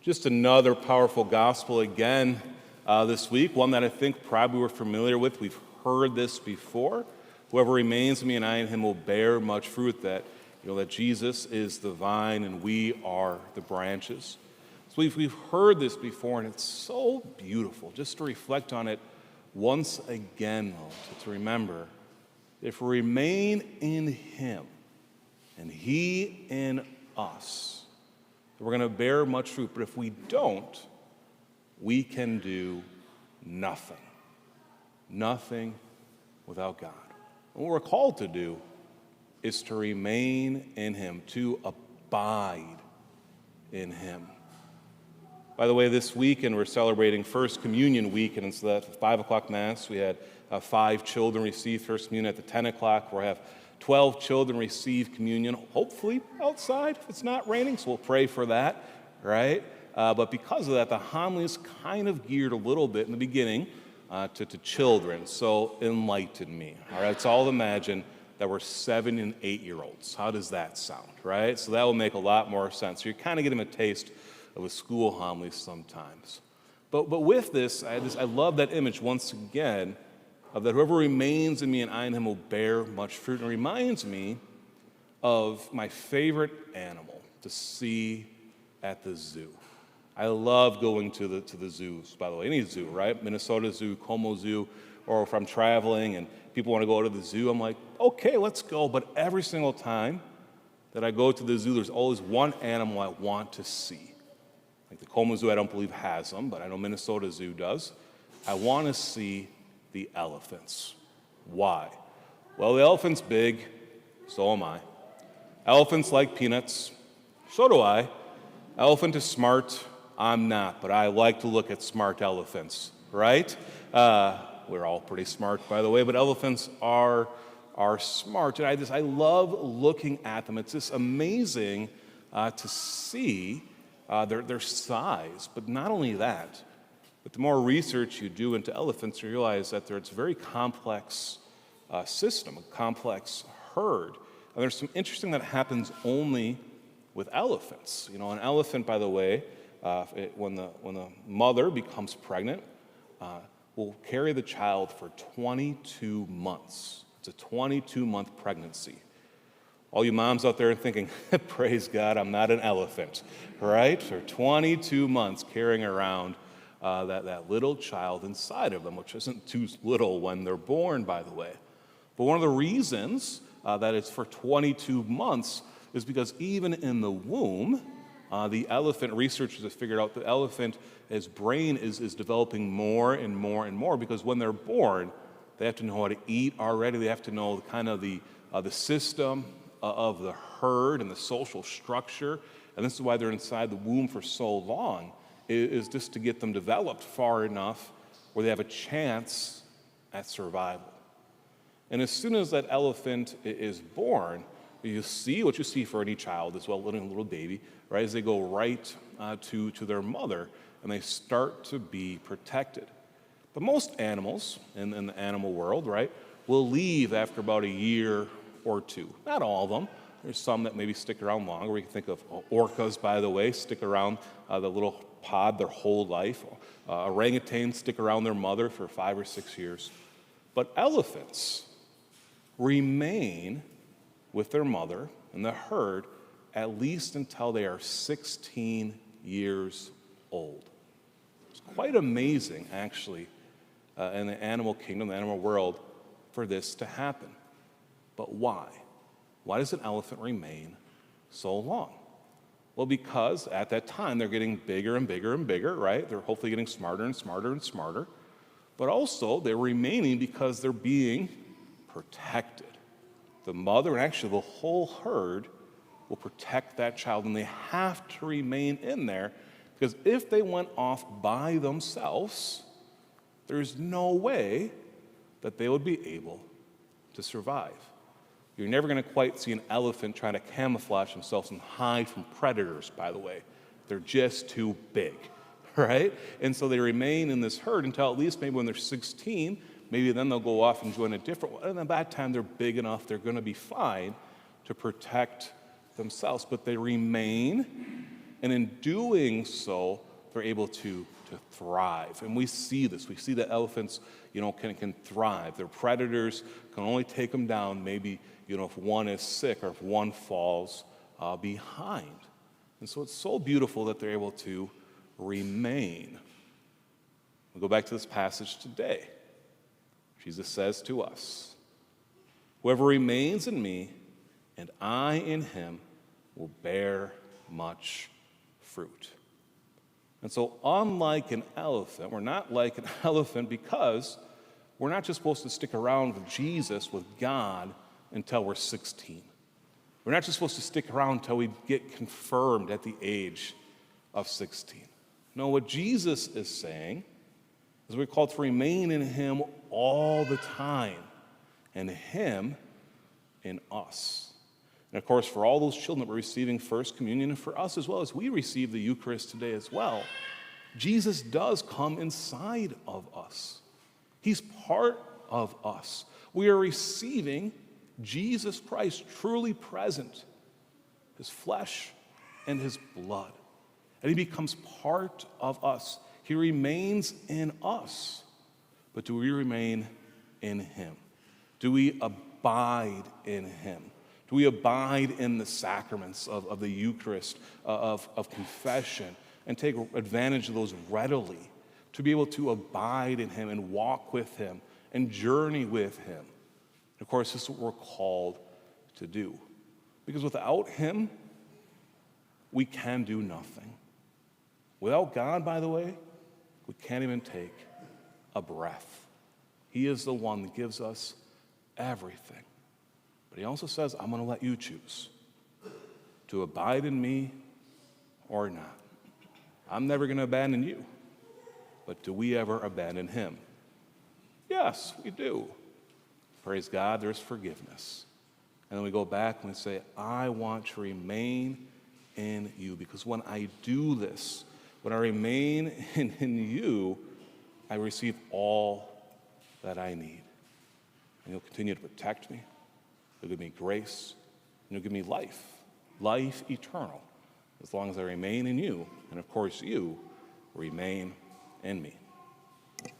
Just another powerful gospel again this week, one that I think probably we're familiar with. We've heard this before. Whoever remains in me and I in him will bear much fruit, that Jesus is the vine and we are the branches. So we've heard this before, and it's so beautiful just to reflect on it once again, though, to remember, if we remain in him and he in us, we're going to bear much fruit. But if we don't, we can do nothing. Nothing without God. And what we're called to do is to remain in him, to abide in him. By the way, this weekend we're celebrating First Communion Week, and it's the 5 o'clock Mass. We had 5 children receive First Communion at the 10 o'clock. We'll have 12 children receive communion, hopefully outside if it's not raining, so we'll pray for that, right? But because of that, the homily is kind of geared a little bit in the beginning to children, so enlighten me, all right? So I'll imagine that we're 7 and 8-year-olds. How does that sound, right? So that will make a lot more sense. So you're kind of getting a taste of a school homily sometimes. But with this, I love that image once again, of that whoever remains in me and I in him will bear much fruit. And it reminds me of my favorite animal to see at the zoo. I love going to the zoos, by the way, any zoo, right? Minnesota Zoo, Como Zoo, or if I'm traveling and people want to go to the zoo, I'm like, okay, let's go. But every single time that I go to the zoo, there's always one animal I want to see. Like the Como Zoo, I don't believe has them, but I know Minnesota Zoo does. I want to see the elephants. Why? Well, the elephant's big, so am I. Elephants like peanuts, so do I. Elephant is smart, I'm not, but I like to look at smart elephants, right? We're all pretty smart, by the way, but elephants are smart. And I love looking at them. It's just amazing to see their size, but not only that, but the more research you do into elephants, you realize that it's a very complex system, a complex herd. And there's some interesting that happens only with elephants. An elephant, by the way, when the mother becomes pregnant, will carry the child for 22 months. It's a 22-month pregnancy. All you moms out there thinking, praise God, I'm not an elephant, right? For 22 months carrying around that little child inside of them, which isn't too little when they're born, by the way. But one of the reasons that it's for 22 months is because even in the womb, the elephant, researchers have figured out the elephant, his brain is developing more and more and more, because when they're born, they have to know how to eat already. They have to know kind of the system of the herd and the social structure. And this is why they're inside the womb for so long, is just to get them developed far enough where they have a chance at survival. And as soon as that elephant is born, you see what you see for any child as well, little baby, right, as they go right to their mother, and they start to be protected. But most animals in the animal world, right, will leave after about a year or two. Not all of them. There's some that maybe stick around longer. We can think of orcas, by the way, stick around the little pod their whole life. Orangutans stick around their mother for 5 or 6 years. But elephants remain with their mother and the herd at least until they are 16 years old. It's quite amazing, actually, in the animal kingdom, the animal world, for this to happen. But why? Why does an elephant remain so long? Well, because at that time they're getting bigger and bigger and bigger, right? They're hopefully getting smarter and smarter and smarter. But also they're remaining because they're being protected. The mother and actually the whole herd will protect that child, and they have to remain in there, because if they went off by themselves, there's no way that they would be able to survive. You're never going to quite see an elephant trying to camouflage themselves and hide from predators, by the way. They're just too big, right? And so they remain in this herd until at least maybe when they're 16, maybe then they'll go off and join a different one. And at that time, they're big enough, they're going to be fine to protect themselves. But they remain And in doing so, they're able to thrive. And we see this. We see that elephants, can thrive. Their predators can only take them down maybe, if one is sick or if one falls behind. And so it's so beautiful that they're able to remain. We go back to this passage today. Jesus says to us, "Whoever remains in me and I in him will bear much fruit." And so unlike an elephant, we're not like an elephant because we're not just supposed to stick around with Jesus, with God, until we're 16. We're not just supposed to stick around until we get confirmed at the age of 16. No, what Jesus is saying is we're called to remain in him all the time, and him in us. And of course, for all those children that were receiving First Communion, and for us as well as we receive the Eucharist today as well, Jesus does come inside of us. He's part of us. We are receiving Jesus Christ truly present, his flesh and his blood. And he becomes part of us. He remains in us. But do we remain in him? Do we abide in him? Do we abide in the sacraments of the Eucharist, of confession, and take advantage of those readily to be able to abide in him and walk with him and journey with him? And of course, this is what we're called to do. Because without him, we can do nothing. Without God, by the way, we can't even take a breath. He is the one that gives us everything. But he also says, I'm going to let you choose to abide in me or not. I'm never going to abandon you. But do we ever abandon him? Yes, we do. Praise God, there's forgiveness. And then we go back and we say, I want to remain in you. Because when I do this, when I remain in you, I receive all that I need. And you'll continue to protect me. You'll give me grace. And you'll give me life eternal, as long as I remain in you. And of course, you remain in me.